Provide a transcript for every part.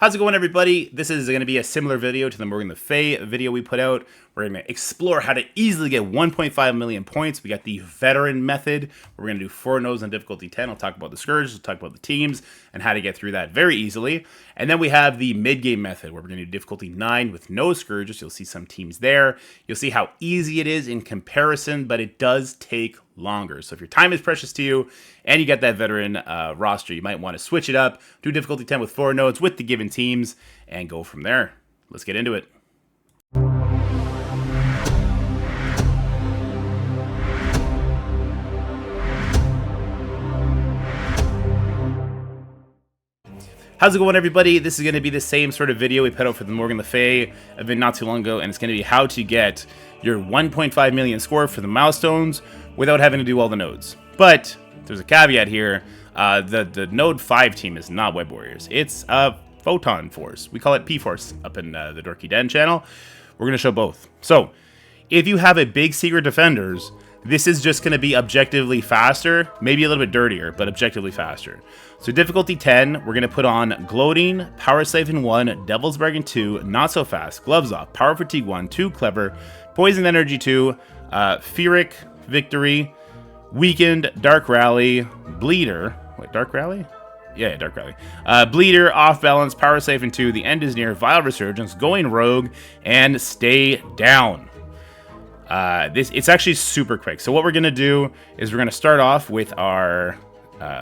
How's it going, everybody? This is going to be a similar video to the Morgan Le Fay video we put out. We're going to explore how to easily get 1.5 million points. We got the veteran method. We're going to do 4 nodes on difficulty 10. I'll talk about the Scourge, we'll talk about the teams, and how to get through that very easily. And then we have the mid-game method, where we're going to do difficulty 9 with no Scourges. You'll see some teams there. You'll see how easy it is in comparison, but it does take longer. So if your time is precious to you and you got that veteran roster, you might want to switch it up, do difficulty 10 with 4 nodes with the given teams, and go from there. Let's get into it. How's it going, everybody? This is going to be the same sort of video we put out for the Morgan Le Fay event not too long ago, and it's going to be how to get your 1.5 million score for the milestones without having to do all the nodes. But there's a caveat here. The Node 5 team is not Web Warriors. It's Photon Force. We call it P-Force up in the Dorky Den channel. We're going to show both. So, if you have a big Secret Defenders, this is just going to be objectively faster, maybe a little bit dirtier, but objectively faster. So difficulty 10, we're going to put on Gloating, Power Siphon 1, Devil's Bargain 2, Not So Fast, Gloves Off, Power Fatigue 1, Too Clever, Poison Energy 2, Fearic, Victory, Weakened, Dark Rally, Bleeder. Wait, Dark Rally? Yeah, Dark Rally. Bleeder, Off Balance, Power Siphon 2, The End Is Near, Vile Resurgence, Going Rogue, and Stay Down. It's actually super quick. So what we're going to do is we're going to start off with our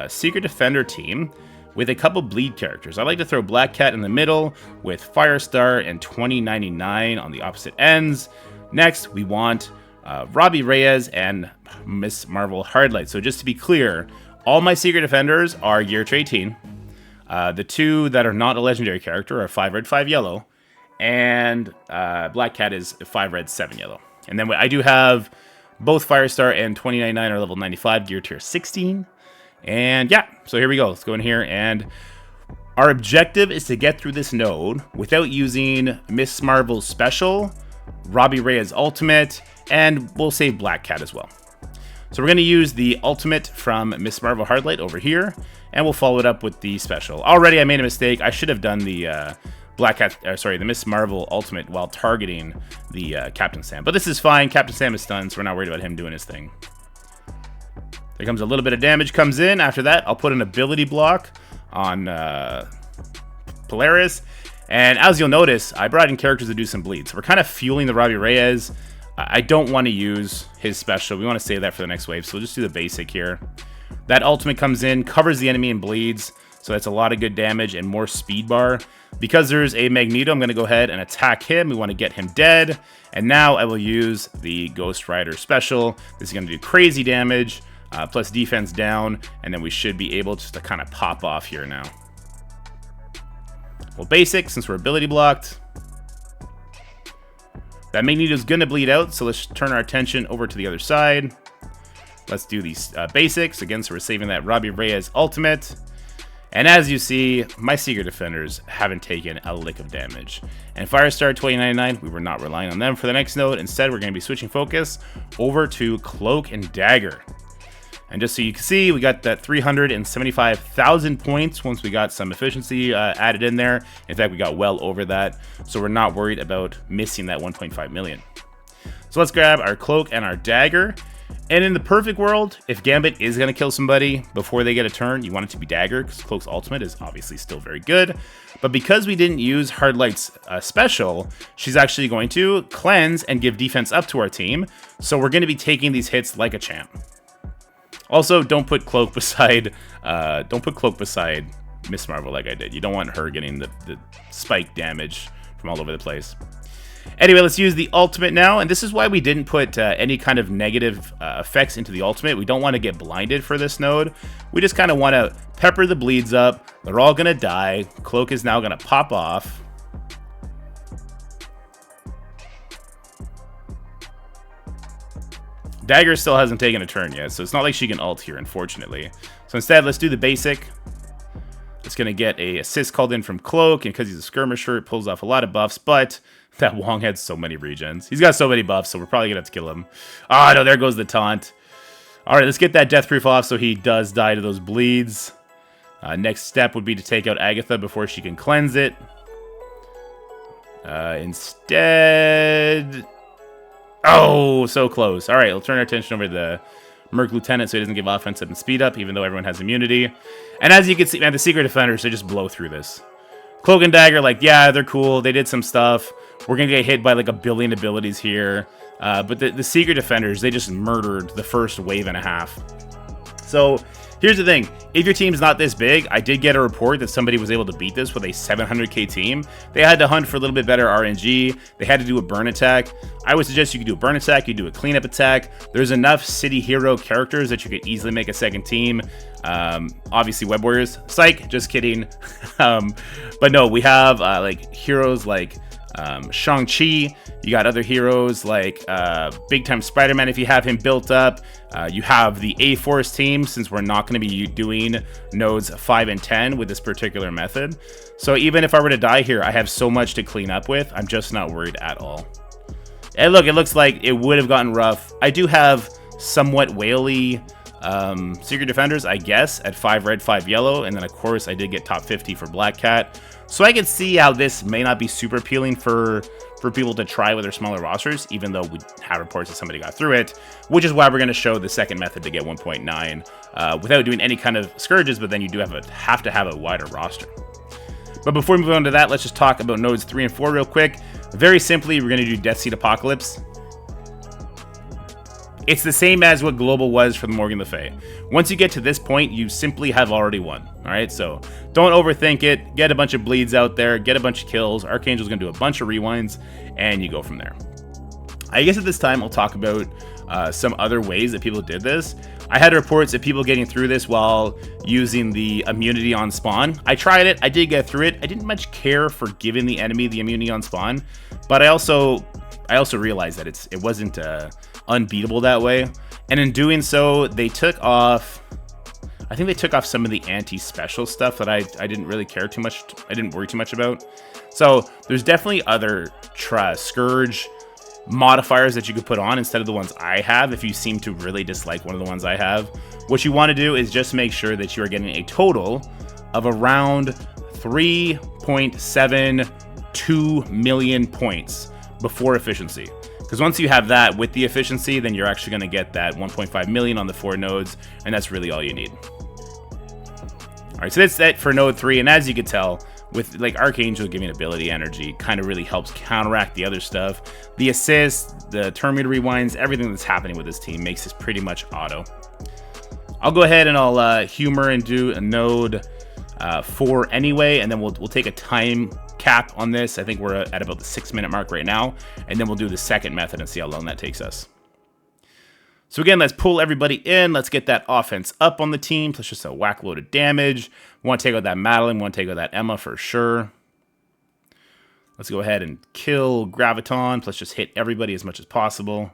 Secret Defender team with a couple bleed characters. I like to throw Black Cat in the middle with Firestar and 2099 on the opposite ends. Next, we want Robbie Reyes and Miss Marvel Hardlight. So just to be clear, all my Secret Defenders are Gear to 18. The two that are not a legendary character are 5 red, 5 yellow. And Black Cat is 5 red, 7 yellow. And then I do have both Firestar and 2099 are level 95, gear tier 16. And yeah, so here we go. Let's go in here, and our objective is to get through this node without using Miss Marvel's special, Robbie Reyes ultimate, and we'll save Black Cat as well. So we're going to use the ultimate from Miss Marvel Hardlight over here, and we'll follow it up with the special. Already I made a mistake. I should have done the Black Cat, the Miss Marvel ultimate while targeting the Captain Sam. But this is fine. Captain Sam is stunned, so we're not worried about him doing his thing. There comes a little bit of damage comes in. After that, I'll put an ability block on Polaris. And as you'll notice, I brought in characters to do some bleed. So we're kind of fueling the Robbie Reyes. I don't want to use his special. We want to save that for the next wave. So we'll just do the basic here. That ultimate comes in, covers the enemy and bleeds. So that's a lot of good damage and more speed bar. Because there's a Magneto, I'm going to go ahead and attack him. We want to get him dead. And now I will use the Ghost Rider special. This is going to do crazy damage, plus defense down. And then we should be able just to kind of pop off here now. Well, basic, since we're ability blocked. That Magneto's going to bleed out, so let's turn our attention over to the other side. Let's do these basics. Again, so we're saving that Robbie Reyes ultimate. And as you see, my Secret Defenders haven't taken a lick of damage. And Firestar 2099, we were not relying on them for the next node. Instead, we're going to be switching focus over to Cloak and Dagger. And just so you can see, we got that 375,000 points once we got some efficiency added in there. In fact, we got well over that. So we're not worried about missing that 1.5 million. So let's grab our Cloak and our Dagger. And in the perfect world, if Gambit is going to kill somebody before they get a turn, you want it to be Dagger, because Cloak's ultimate is obviously still very good. But because we didn't use Hardlight's special, she's actually going to cleanse and give defense up to our team. So we're going to be taking these hits like a champ. Also, don't put Cloak beside Miss Marvel like I did. You don't want her getting the spike damage from all over the place. Anyway, let's use the ultimate now, and this is why we didn't put any kind of negative effects into the ultimate. We don't want to get blinded for this node. We just kind of want to pepper the bleeds up. They're all going to die. Cloak is now going to pop off. Dagger still hasn't taken a turn yet, so it's not like she can ult here, unfortunately. So instead, let's do the basic. It's going to get a assist called in from Cloak, and because he's a skirmisher, it pulls off a lot of buffs, but that Wong had so many regens. He's got so many buffs, so we're probably going to have to kill him. Oh, no, there goes the taunt. All right, let's get that death proof off so he does die to those bleeds. Next step would be to take out Agatha before she can cleanse it. Instead... Oh, so close. All right, we'll turn our attention over to the Merc Lieutenant so he doesn't give offensive and speed up, even though everyone has immunity. And as you can see, man, the Secret Defenders, they just blow through this. Cloak and Dagger, like, yeah, they're cool. They did some stuff. We're going to get hit by, like, a billion abilities here. But the Secret Defenders, they just murdered the first wave and a half. So... here's the thing, if your team's not this big, I did get a report that somebody was able to beat this with a 700k team. They had to hunt for a little bit better RNG. They had to do a burn attack. I would suggest you could do a burn attack, you do a cleanup attack. There's enough city hero characters that you could easily make a second team. Obviously Web Warriors, psych, just kidding. But no, we have like heroes like Shang-Chi. You got other heroes like Big Time Spider-Man if you have him built up. You have the A-Force team, since we're not going to be doing nodes 5 and 10 with this particular method. So even if I were to die here, I have so much to clean up with. I'm just not worried at all. And look, it looks like it would have gotten rough. I do have somewhat whaley Secret Defenders, I guess, at 5 red, 5 yellow. And then, of course, I did get top 50 for Black Cat. So I can see how this may not be super appealing for people to try with their smaller rosters, even though we have reports that somebody got through it, which is why we're going to show the second method to get 1.9 without doing any kind of Scourges, but then you do have to have a wider roster. But before we move on to that, let's just talk about nodes 3 and 4 real quick. Very simply, we're going to do Death Seed Apocalypse. It's the same as what Global was for the Morgan Le Fay. Once you get to this point, you simply have already won. Alright, so don't overthink it. Get a bunch of bleeds out there. Get a bunch of kills. Archangel's going to do a bunch of rewinds, and you go from there. I guess at this time, I'll talk about some other ways that people did this. I had reports of people getting through this while using the immunity on spawn. I tried it. I did get through it. I didn't much care for giving the enemy the immunity on spawn, but I also realized that it wasn't unbeatable that way. And in doing so, they took off, I think they took off some of the anti-special stuff that I didn't really care too much, I didn't worry too much about. So there's definitely other Scourge modifiers that you could put on instead of the ones I have if you seem to really dislike one of the ones I have. What you want to do is just make sure that you are getting a total of around 3.72 million points before efficiency. Because once you have that with the efficiency, then you're actually going to get that 1.5 million on the 4 nodes, and that's really all you need. Alright, so that's it for node 3, and as you can tell, with like Archangel giving ability energy, kind of really helps counteract the other stuff. The assists, the turn meter rewinds, everything that's happening with this team makes this pretty much auto. I'll go ahead and I'll humor and do a node 4 anyway, and then we'll take a time cap on this. I think we're at about the 6-minute mark right now, and then we'll do the second method and see how long that takes us. So again, let's pull everybody in. Let's get that offense up on the team. Plus just a whack load of damage. We want to take out that Madeline. We want to take out that Emma for sure. Let's go ahead and kill Graviton. Plus just hit everybody as much as possible.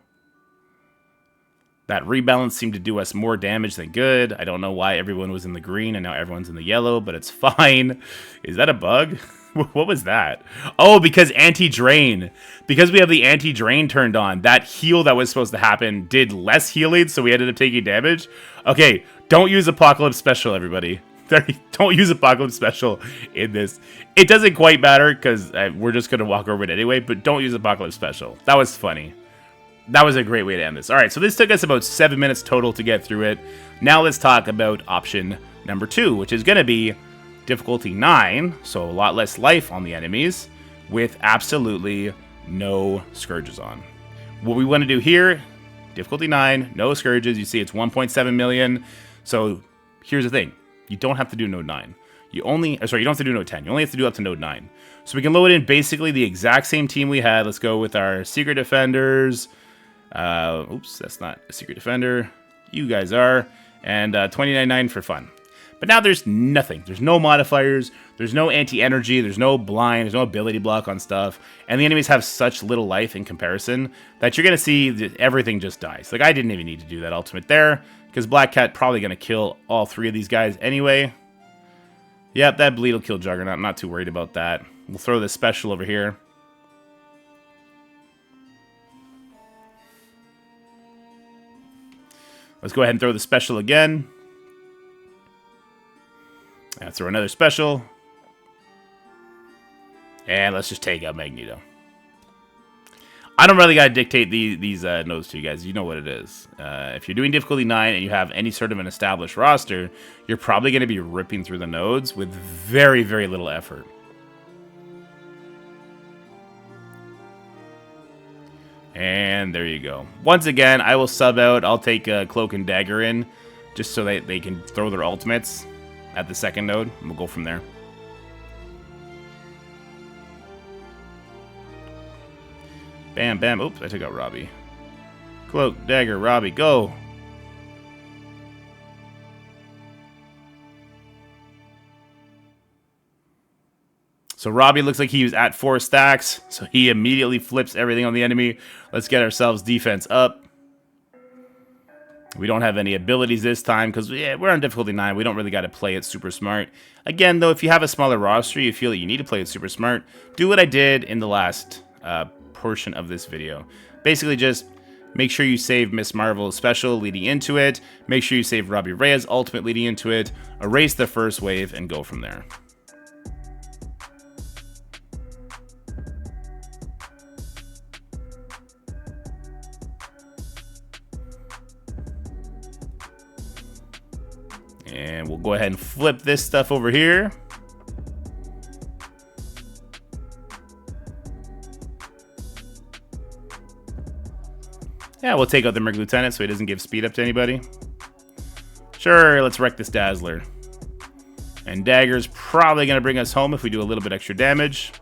That rebalance seemed to do us more damage than good. I don't know why everyone was in the green and now everyone's in the yellow, but it's fine. Is that a bug? What was that? Oh, because anti-drain. Because we have the anti-drain turned on, that heal that was supposed to happen did less healing, so we ended up taking damage. Okay, don't use Apocalypse Special, everybody. Don't use Apocalypse Special in this. It doesn't quite matter, because we're just going to walk over it anyway, but don't use Apocalypse Special. That was funny. That was a great way to end this. Alright, so this took us about 7 minutes total to get through it. Now let's talk about option number 2, which is going to be difficulty 9, so a lot less life on the enemies, with absolutely no Scourges on. What we want to do here, difficulty 9, no Scourges. You see it's 1.7 million. So here's the thing. You don't have to do node 9. You don't have to do node 10. You only have to do up to node 9. So we can load in basically the exact same team we had. Let's go with our Secret Defenders. Oops, that's not a Secret Defender. You guys are. And 29.9 for fun. But now there's nothing. There's no modifiers. There's no anti-energy. There's no blind. There's no ability block on stuff. And the enemies have such little life in comparison that you're going to see that everything just dies. Like, I didn't even need to do that ultimate there, because Black Cat probably going to kill all 3 of these guys anyway. Yep, that bleed will kill Juggernaut. I'm not too worried about that. We'll throw this special over here. Let's go ahead and throw the special again. Let's throw another special. And let's just take out Magneto. I don't really gotta dictate these nodes to you guys. You know what it is. If you're doing difficulty 9 and you have any sort of an established roster, you're probably going to be ripping through the nodes with very, very little effort. And there you go. Once again, I will sub out. I'll take Cloak and Dagger in, just so that they can throw their ultimates at the second node. And we'll go from there. Bam, bam. Oops, I took out Robbie. Cloak, Dagger, Robbie, go! So Robbie looks like he was at 4 stacks, so he immediately flips everything on the enemy. Let's get ourselves defense up. We don't have any abilities this time because we're on difficulty 9. We don't really got to play it super smart. Again, though, if you have a smaller roster, you feel that you need to play it super smart, do what I did in the last portion of this video. Basically, just make sure you save Miss Marvel's special leading into it. Make sure you save Robbie Reyes' ultimate leading into it. Erase the first wave and go from there. And we'll go ahead and flip this stuff over here. Yeah, we'll take out the Merc Lieutenant so he doesn't give speed up to anybody. Sure, let's wreck this Dazzler. And Dagger's probably going to bring us home if we do a little bit extra damage.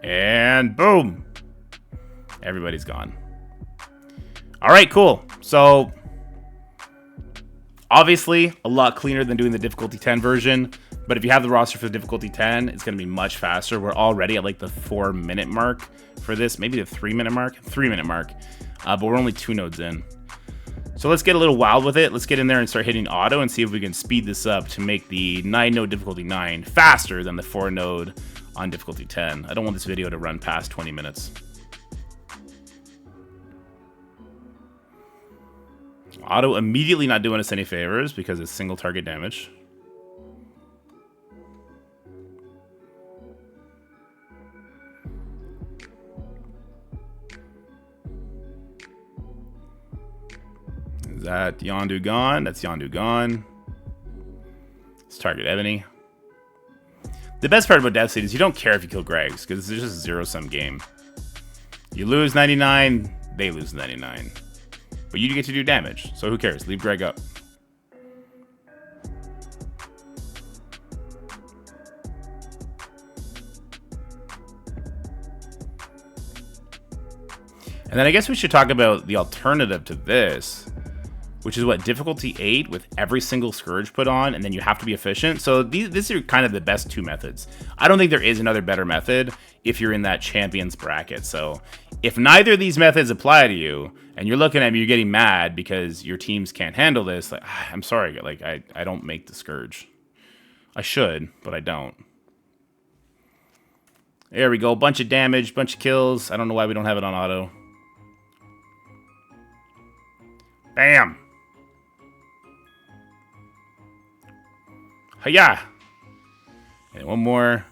And boom! Everybody's gone. Alright, cool. So, obviously, a lot cleaner than doing the difficulty 10 version. But if you have the roster for the difficulty 10, it's going to be much faster. We're already at like the 4-minute mark for this. Maybe the 3-minute mark? 3-minute mark. But we're only 2 nodes in. So let's get a little wild with it. Let's get in there and start hitting auto and see if we can speed this up to make the 9-node difficulty 9 faster than the 4-node on difficulty 10. I don't want this video to run past 20 minutes. Auto immediately not doing us any favors because it's single target damage. Is that Yondu gone? That's Yondu gone. Let's target Ebony. The best part about Death Seed is you don't care if you kill Gregs, because it's just a zero-sum game. You lose 99, they lose 99. But you get to do damage, so who cares? Leave Greg up. And then I guess we should talk about the alternative to this, which is what, difficulty 8 with every single Scourge put on, and then you have to be efficient. So these are kind of the best 2 methods. I don't think there is another better method if you're in that champions bracket. So if neither of these methods apply to you, and you're looking at me, you're getting mad because your teams can't handle this, like, I'm sorry, like, I don't make the Scourge. I should, but I don't. There we go, bunch of damage, bunch of kills. I don't know why we don't have it on auto. Bam! Hiya! And one more.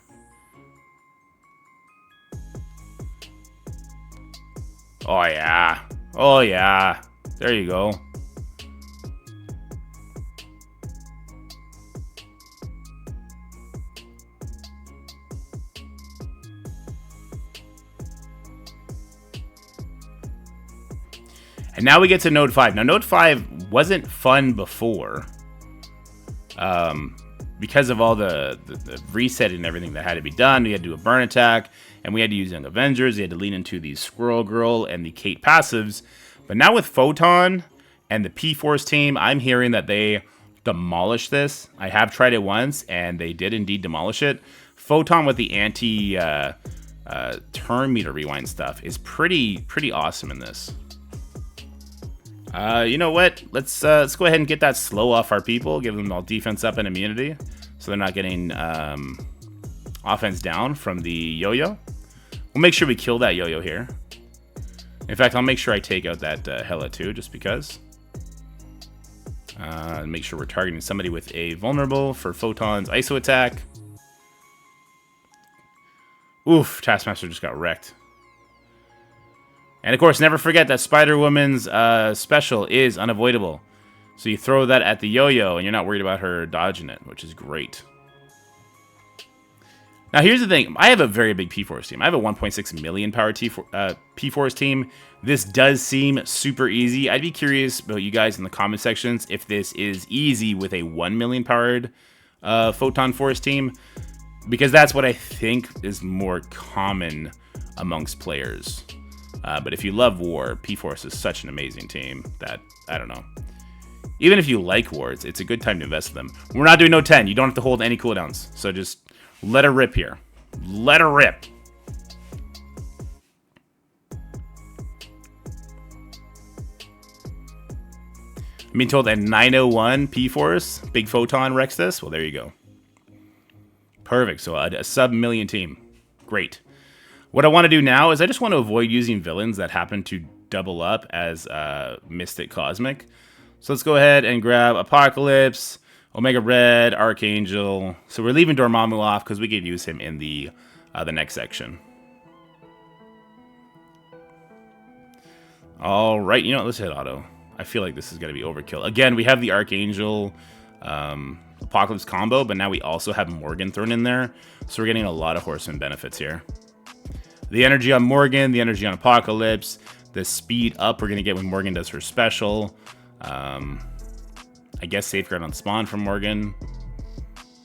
Oh yeah. Oh yeah. There you go. And now we get to Node 5. Now, Node 5 wasn't fun before. Because of all the reset and everything that had to be done. We had to do a burn attack, and we had to use Young Avengers. We had to lean into the Squirrel Girl and the Kate passives. But now with Photon and the P-Force team, I'm hearing that they demolished this. I have tried it once, and they did indeed demolish it. Photon with the turn meter rewind stuff is pretty awesome in this. You know what? Let's go ahead and get that slow off our people. Give them all defense up and immunity, so they're not getting offense down from the yo-yo. We'll make sure we kill that yo-yo here. In fact, I'll make sure I take out that Hela too, just because. Make sure we're targeting somebody with a vulnerable for Photon's ISO attack. Oof, Taskmaster just got wrecked. And of course, never forget that Spider-Woman's special is unavoidable. So you throw that at the yo-yo and you're not worried about her dodging it, which is great. Now here's the thing, I have a very big P-Force team. I have a 1.6 million power P-Force team. This does seem super easy. I'd be curious about you guys in the comment sections if this is easy with a 1 million powered Photon Force team. Because that's what I think is more common amongst players. But if you love War, P-Force is such an amazing team that, I don't know. Even if you like War, it's a good time to invest in them. We're not doing no 10. You don't have to hold any cooldowns. So just let her rip here. Let her rip. I'm being told that 901 P-Force, Big Photon wrecks this. Well, there you go. Perfect. So a sub-million team. Great. What I want to do now is I just want to avoid using villains that happen to double up as Mystic Cosmic. So let's go ahead and grab Apocalypse, Omega Red, Archangel. So we're leaving Dormammu off because we could use him in the next section. All right, you know what? Let's hit auto. I feel like this is going to be overkill. Again, we have the Archangel Apocalypse combo, but now we also have Morgan thrown in there. So we're getting a lot of Horseman benefits here. The energy on Morgan, the energy on Apocalypse, the speed up we're going to get when Morgan does her special. I guess Safeguard on Spawn from Morgan.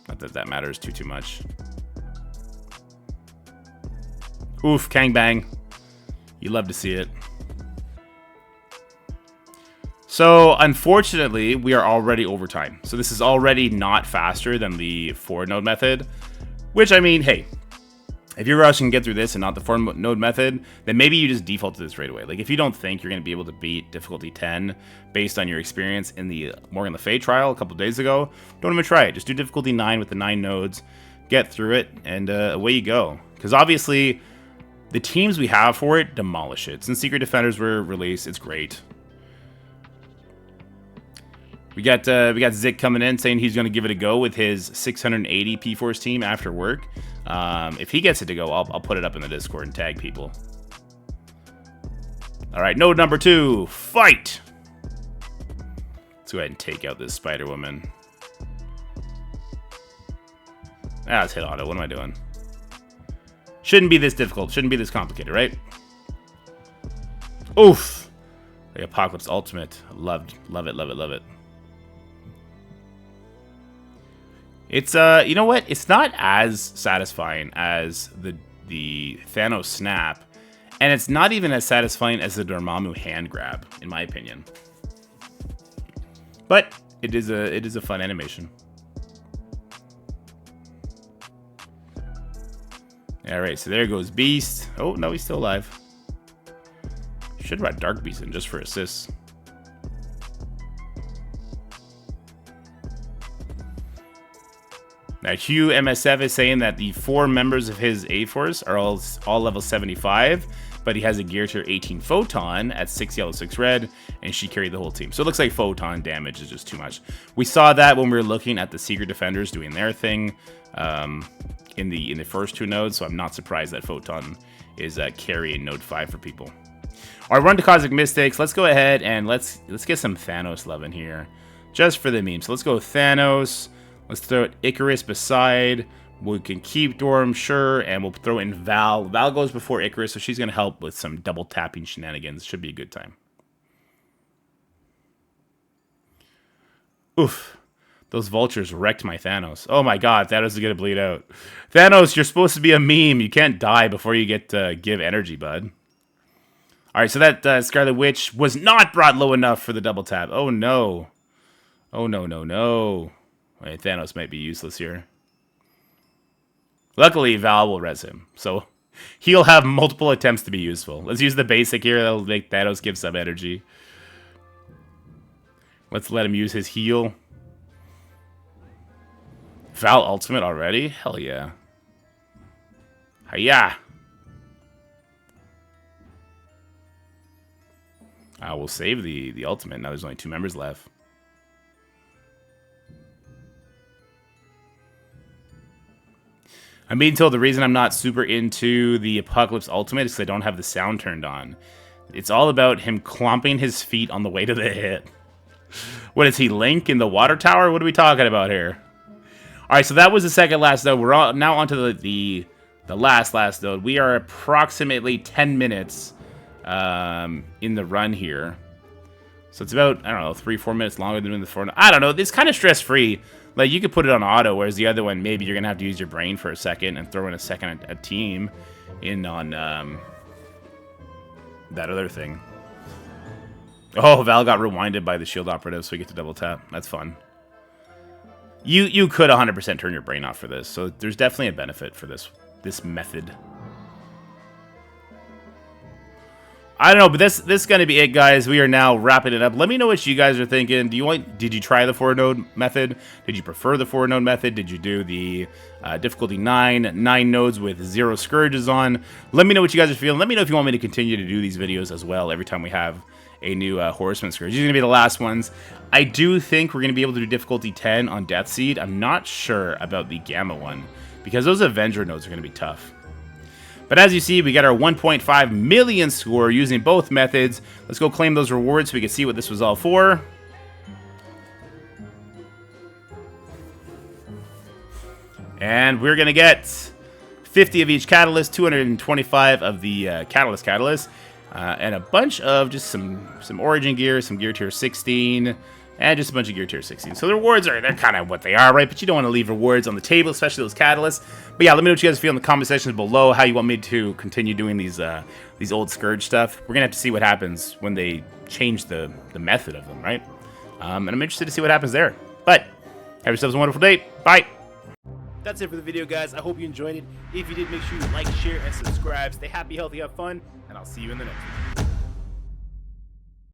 Not that that matters too much. Oof, Kang Bang. You love to see it. So, unfortunately, we are already over time. So this is already not faster than the 4-node method. Which, I mean, hey, if you're rushing to get through this and not the 4-node method, then maybe you just default to this right away. Like, if you don't think you're going to be able to beat difficulty 10 based on your experience in the Morgan Le Fay trial a couple days ago, don't even try it. Just do difficulty 9 with the 9 nodes, get through it, and away you go. Because obviously, the teams we have for it demolish it. Since Secret Defenders were released, it's great. We got Zick coming in saying he's going to give it a go with his 680 P-Force team after work. If he gets it to go, I'll put it up in the Discord and tag people. All right, node number 2, fight! Let's go ahead and take out this Spider-Woman. Let's hit auto. What am I doing? Shouldn't be this difficult. Shouldn't be this complicated, right? Oof! The Apocalypse Ultimate. Love it, love it, love it. It's, you know what? It's not as satisfying as the Thanos Snap, and it's not even as satisfying as the Dormammu hand grab, in my opinion. But it is a fun animation. All right, so there goes Beast. Oh no, he's still alive. Should have brought Dark Beast in just for assists. Now, Hugh MSF is saying that the 4 members of his A-Force are all level 75, but he has a Gear Tier 18 Photon at 6 yellow, 6 red, and she carried the whole team. So it looks like Photon damage is just too much. We saw that when we were looking at the Secret Defenders doing their thing in the first 2 nodes, so I'm not surprised that Photon is carrying node 5 for people. All right, run to Cosmic Mystics. Let's go ahead and let's get some Thanos love in here, just for the meme. So let's go Thanos. Let's throw Icarus beside. We can keep Dorm, sure, and we'll throw in Val. Val goes before Icarus, so she's going to help with some double tapping shenanigans. Should be a good time. Oof. Those vultures wrecked my Thanos. Oh my god, Thanos is going to bleed out. Thanos, you're supposed to be a meme. You can't die before you get to give energy, bud. Alright, so that Scarlet Witch was not brought low enough for the double tap. Oh no. Oh no, no, no. Wait, Thanos might be useless here. Luckily, Val will res him, so he'll have multiple attempts to be useful. Let's use the basic here. That'll make Thanos give some energy. Let's let him use his heal. Val ultimate already? Hell yeah. Hiya! We'll save the ultimate. Now there's only 2 members left. I'm being told the reason I'm not super into the Apocalypse Ultimate is because I don't have the sound turned on. It's all about him clomping his feet on the way to the hit. What is he, Link in the water tower? What are we talking about here? Alright, so that was the second last node. We're now on to the last node. We are approximately 10 minutes in the run here. So it's about, I don't know, 3-4 minutes longer than doing the 4. I don't know. It's kind of stress-free. Like, you could put it on auto, whereas the other one, maybe you're going to have to use your brain for a second and throw in a team in on that other thing. Oh, Val got rewinded by the shield operative, so we get to double tap. That's fun. You could 100% turn your brain off for this, so there's definitely a benefit for this method. I don't know, but this is going to be it, guys. We are now wrapping it up. Let me know what you guys are thinking. Did you try the 4-node method? Did you prefer the 4-node method? Did you do the difficulty 9 nodes with 0 scourges on? Let me know what you guys are feeling. Let me know if you want me to continue to do these videos as well every time we have a new Horseman Scourge. These are going to be the last ones. I do think we're going to be able to do difficulty 10 on Death Seed. I'm not sure about the Gamma one, because those Avenger nodes are going to be tough. But as you see, we got our 1.5 million score using both methods. Let's go claim those rewards so we can see what this was all for. And we're going to get 50 of each catalyst, 225 of the catalyst, and a bunch of just some origin gear, some gear tier 16, and just a bunch of gear tier 16. So the rewards they're kind of what they are, right? But you don't want to leave rewards on the table, especially those catalysts. But yeah, let me know what you guys feel in the comment sections below, how you want me to continue doing these old Scourge stuff. We're gonna have to see what happens when they change the method of them, right? And I'm interested to see what happens there. But have yourselves a wonderful day. Bye. That's it for the video, guys. I hope you enjoyed it. If you did, make sure you like, share, and subscribe. Stay happy, healthy, have fun, and I'll see you in the next one.